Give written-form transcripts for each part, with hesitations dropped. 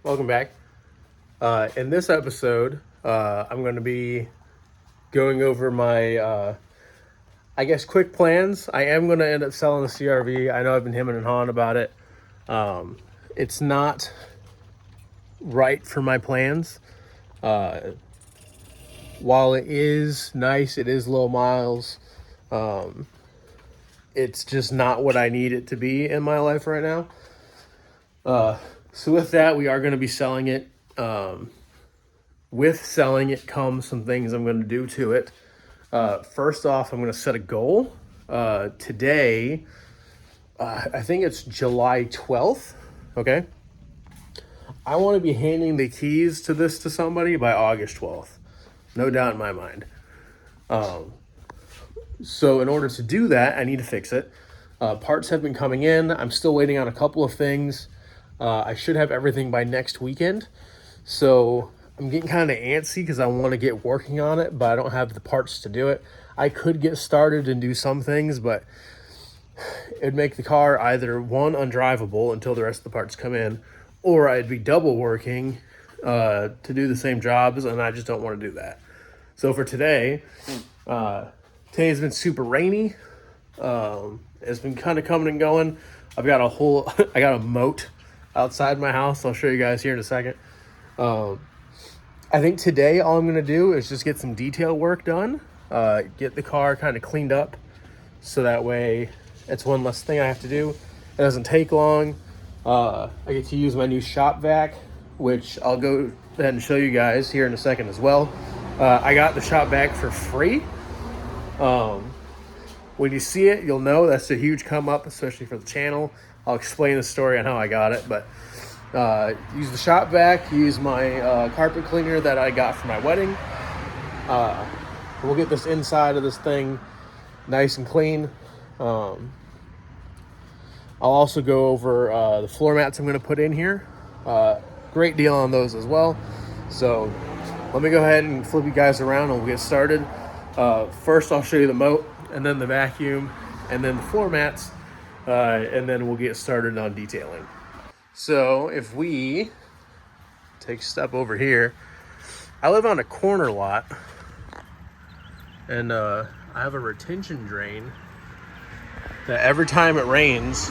welcome back. In this episode, I'm going to be going over my, quick plans. I am going to end up selling the CRV. I know I've been hemming and hawing about it. It's not right for my plans. While it is nice, it is low miles. It's just not what I need it to be in my life right now. So with that, we are going to be selling it. With selling it comes some things I'm going to do to it. First off, I'm going to set a goal. Today, I think it's July 12th. Okay. I want to be handing the keys to this to somebody by August 12th. No doubt in my mind. So in order to do that, I need to fix it. Parts have been coming in. I'm still waiting on a couple of things. I should have everything by next weekend. So I'm getting kind of antsy because I want to get working on it, but I don't have the parts to do it. I could get started and do some things, but it'd make the car either one, undrivable until the rest of the parts come in, or I'd be double working to do the same jobs, and I just don't want to do that. So for today, today's been super rainy. It's been kind of coming and going. I've got I got a moat outside my house. I'll show you guys here in a second. I think today all I'm going to do is just get some detail work done, get the car kind of cleaned up so that way it's one less thing I have to do. It doesn't take long. I get to use my new Shop-Vac, which I'll go ahead and show you guys here in a second as well. I got the Shop-Vac for free. When you see it, you'll know that's a huge come up, especially for the channel. I'll explain the story on how I got it, but use the Shop-Vac, use my carpet cleaner that I got for my wedding. We'll get this inside of this thing nice and clean. I'll also go over the floor mats I'm going to put in here. Great deal on those as well. So let me go ahead and flip you guys around and we'll get started. First, I'll show you the moat, and then the vacuum, and then the floor mats, and then we'll get started on detailing. So if we take a step over here, I live on a corner lot, and I have a retention drain that every time it rains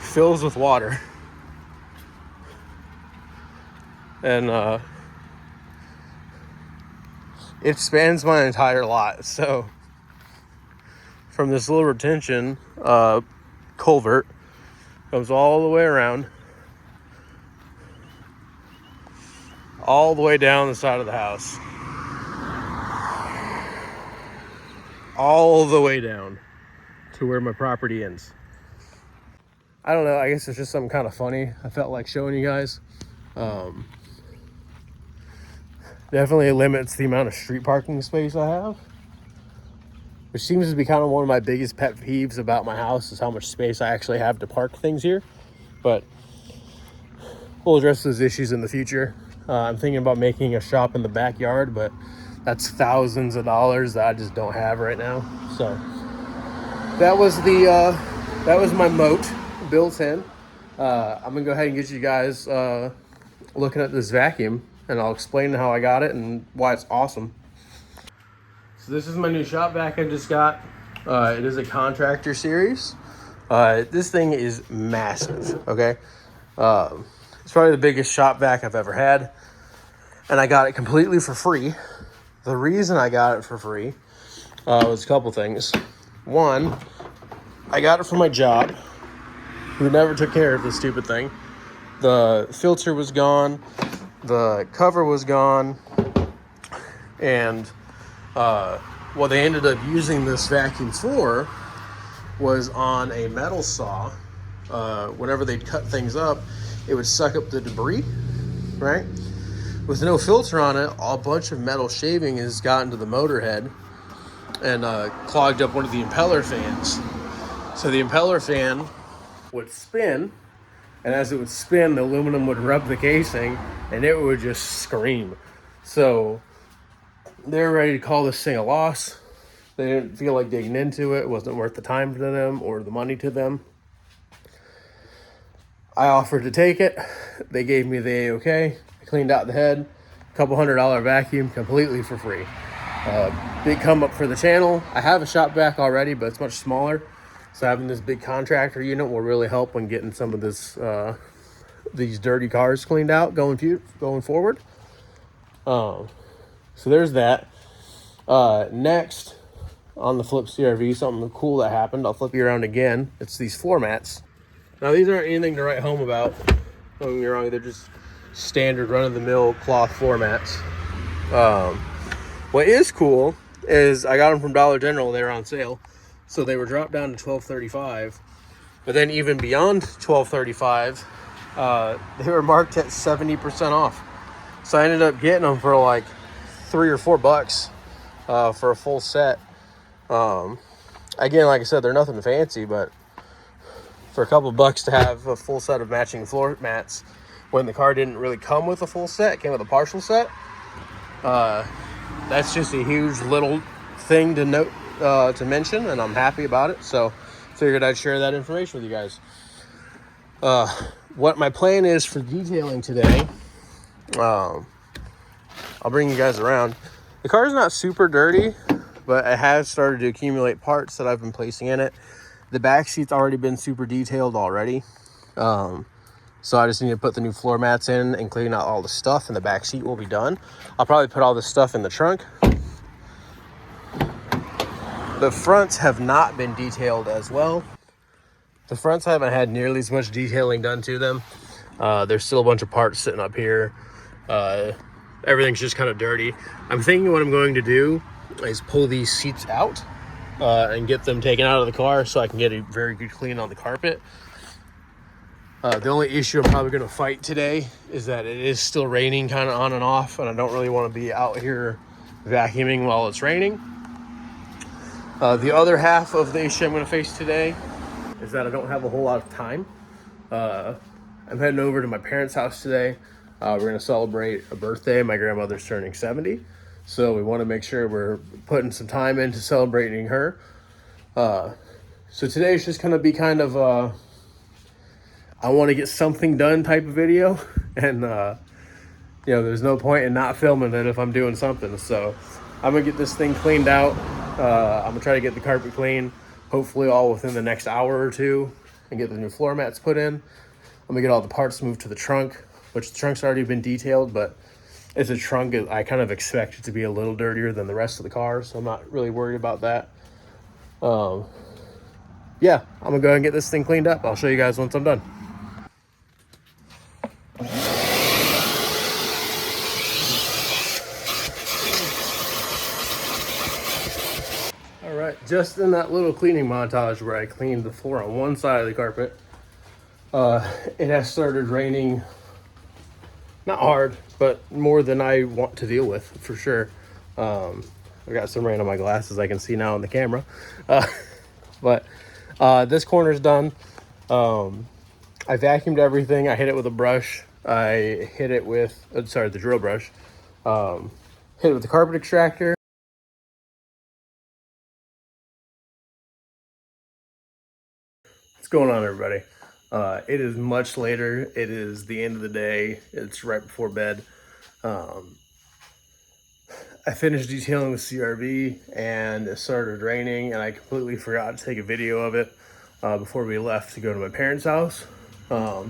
fills with water. And it spans my entire lot. So from this little retention culvert, comes all the way around, all the way down the side of the house, all the way down to where my property ends. I don't know, I guess it's just something kind of funny I felt like showing you guys. Definitely limits the amount of street parking space I have, which seems to be kind of one of my biggest pet peeves about my house, is how much space I actually have to park things here. But we'll address those issues in the future. I'm thinking about making a shop in the backyard, but that's thousands of dollars that I just don't have right now. So that was my moat built in. I'm gonna go ahead and get you guys looking at this vacuum, and I'll explain how I got it and why it's awesome. So this is my new Shop-Vac I just got. It is a contractor series. This thing is massive, okay? It's probably the biggest Shop-Vac I've ever had. And I got it completely for free. The reason I got it for free was a couple things. One, I got it from my job, who never took care of this stupid thing. The filter was gone. The cover was gone. And what they ended up using this vacuum for was on a metal saw. Whenever they'd cut things up, it would suck up the debris, right? With no filter on it, a bunch of metal shaving has gotten to the motor head and clogged up one of the impeller fans. So the impeller fan would spin, and as it would spin, the aluminum would rub the casing, and it would just scream. So they were ready to call this thing a loss. They didn't feel like digging into it. It wasn't worth the time to them or the money to them. I offered to take it. They gave me the A-OK. I cleaned out the head. Couple $100 vacuum completely for free. Big come up for the channel. I have a Shop-Vac already, but it's much smaller. So having this big contractor unit will really help when getting some of this these dirty cars cleaned out going forward. So there's that. Next, on the Flip CRV, something cool that happened. I'll flip you around again. It's these floor mats. Now, these aren't anything to write home about. Don't get me wrong, they're just standard run-of-the-mill cloth floor mats. What is cool is I got them from Dollar General. They were on sale. So they were dropped down to $12.35. But then even beyond $12.35, they were marked at 70% off. So I ended up getting them for like $3 or $4 for a full set. Again, like I said, they're nothing fancy, but for a couple bucks to have a full set of matching floor mats when the car didn't really come with a full set, came with a partial set, that's just a huge little thing to note, to mention, and I'm happy about it. So figured I'd share that information with you guys. What my plan is for detailing today, I'll bring you guys around. The car's not super dirty, but it has started to accumulate parts that I've been placing in it. The back seat's already been super detailed already. So I just need to put the new floor mats in and clean out all the stuff, and the back seat will be done. I'll probably put all this stuff in the trunk. The fronts have not been detailed as well. The fronts haven't had nearly as much detailing done to them. There's still a bunch of parts sitting up here. Everything's just kind of dirty. I'm thinking what I'm going to do is pull these seats out and get them taken out of the car so I can get a very good clean on the carpet. The only issue I'm probably going to fight today is that it is still raining kind of on and off, and I don't really want to be out here vacuuming while it's raining. The other half of the issue I'm going to face today is that I don't have a whole lot of time. I'm heading over to my parents' house today. We're going to celebrate a birthday. My grandmother's turning 70. So we want to make sure we're putting some time into celebrating her. So today's just going to be kind of I want to get something done type of video. And, there's no point in not filming it if I'm doing something. So I'm going to get this thing cleaned out. I'm going to try to get the carpet clean, hopefully all within the next hour or two, and get the new floor mats put in. I'm going to get all the parts moved to the trunk, which the trunk's already been detailed, but it's a trunk. I kind of expect it to be a little dirtier than the rest of the car, so I'm not really worried about that. Yeah, I'm going to go ahead and get this thing cleaned up. I'll show you guys once I'm done. All right, just in that little cleaning montage where I cleaned the floor on one side of the carpet, it has started raining. Not hard, but more than I want to deal with, for sure. I got some rain on my glasses, I can see now on the camera. But this corner's done. I vacuumed everything. I hit it with a brush. I hit it with, the drill brush. Hit it with the carpet extractor. What's going on, everybody? It is much later. It is the end of the day. It's right before bed. I finished detailing the CRV and it started raining, and I completely forgot to take a video of it before we left to go to my parents' house. I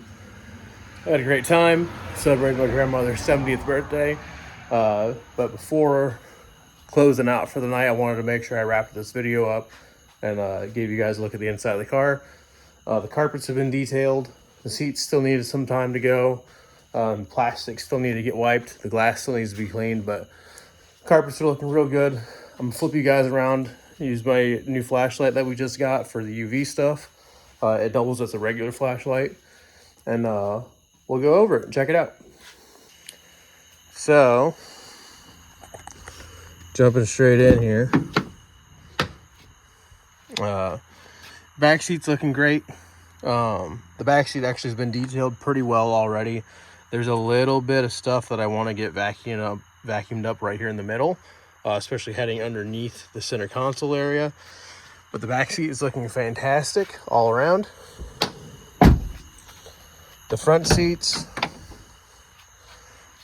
had a great time celebrating my grandmother's 70th birthday. But before closing out for the night, I wanted to make sure I wrapped this video up and gave you guys a look at the inside of the car. The carpets have been detailed. The seats still needed some time to go. Plastic still needed to get wiped. The glass still needs to be cleaned, but carpets are looking real good. I'm gonna flip you guys around. Use my new flashlight that we just got for the UV stuff. It doubles as a regular flashlight, and we'll go over it and check it out. So, jumping straight in here. Back seat's looking great. The back seat actually has been detailed pretty well already. There's a little bit of stuff that I want to get vacuumed up right here in the middle, especially heading underneath the center console area. But the back seat is looking fantastic all around. The front seats,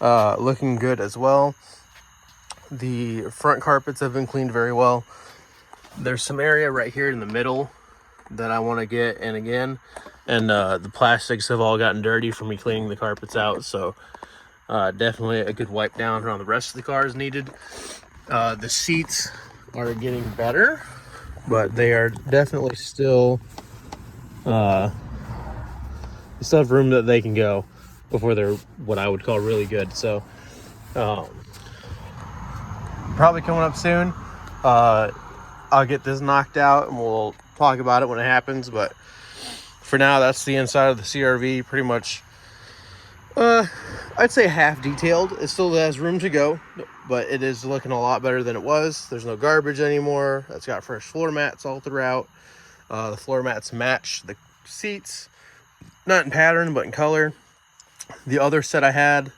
looking good as well. The front carpets have been cleaned very well. There's some area right here in the middle that I want to get in again. And the plastics have all gotten dirty from me cleaning the carpets out. So definitely a good wipe down on the rest of the car is needed. The seats are getting better, but they are definitely still have room that they can go before they're what I would call really good. So probably coming up soon. I'll get this knocked out and we'll talk about it when it happens. But for now, that's the inside of the CRV. Pretty much, I'd say half detailed. It still has room to go, but it is looking a lot better than it was. There's no garbage anymore. It's got fresh floor mats all throughout. The floor mats match the seats, not in pattern, but in color. The other set I had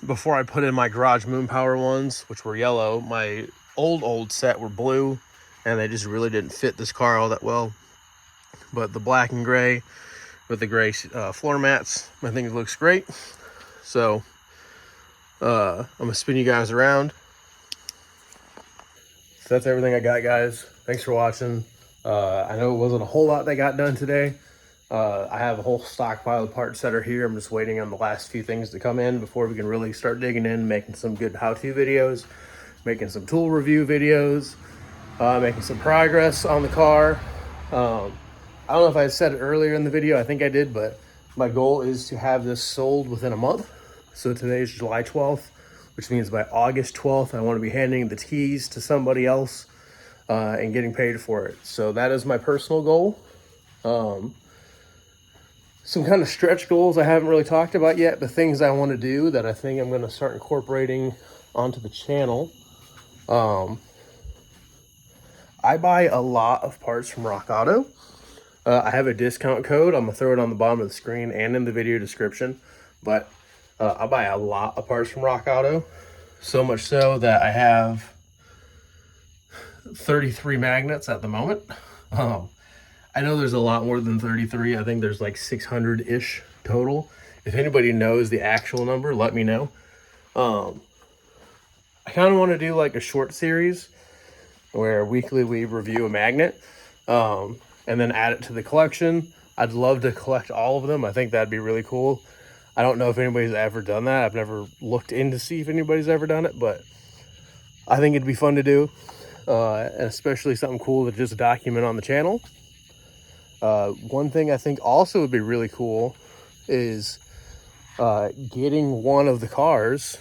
before I put in my garage moon power ones, which were yellow, my old set were blue, and they just really didn't fit this car all that well. But the black and gray with the gray floor mats, I think it looks great. So I'm gonna spin you guys around. So that's everything I got, guys. Thanks for watching. I know it wasn't a whole lot that got done today. I have a whole stockpile of parts that are here. I'm just waiting on the last few things to come in before we can really start digging in, making some good how-to videos, making some tool review videos, making some progress on the car. I don't know if I said it earlier in the video. I think I did, but my goal is to have this sold within a month. So today is July 12th, which means by August 12th, I want to be handing the keys to somebody else and getting paid for it. So that is my personal goal. Some kind of stretch goals I haven't really talked about yet, but things I want to do that I think I'm going to start incorporating onto the channel. I buy a lot of parts from Rock Auto. I have a discount code. I'm going to throw it on the bottom of the screen and in the video description. But I buy a lot of parts from Rock Auto. So much so that I have 33 magnets at the moment. I know there's a lot more than 33. I think there's like 600-ish total. If anybody knows the actual number, let me know. I kind of want to do like a short series where weekly we review a magnet and then add it to the collection. I'd love to collect all of them. I think that'd be really cool. I don't know if anybody's ever done that. I've never looked in to see if anybody's ever done it, but I think it'd be fun to do. And especially something cool to just document on the channel. One thing I think also would be really cool is getting one of the cars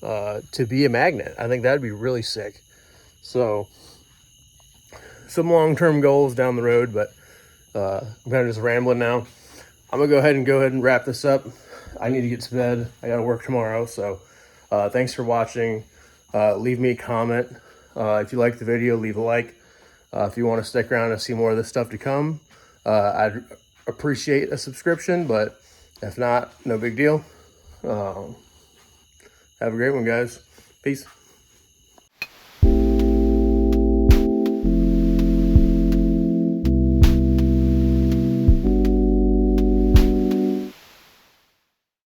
to be a magnet. I think that'd be really sick. So some long-term goals down the road, but I'm kind of just rambling now. I'm gonna go ahead and wrap this up. I need to get to bed. I gotta work tomorrow. So thanks for watching. Leave me a comment. If you like the video, leave a like. If you want to stick around and see more of this stuff to come, I'd appreciate a subscription, but if not, no big deal. Have a great one, guys. Peace.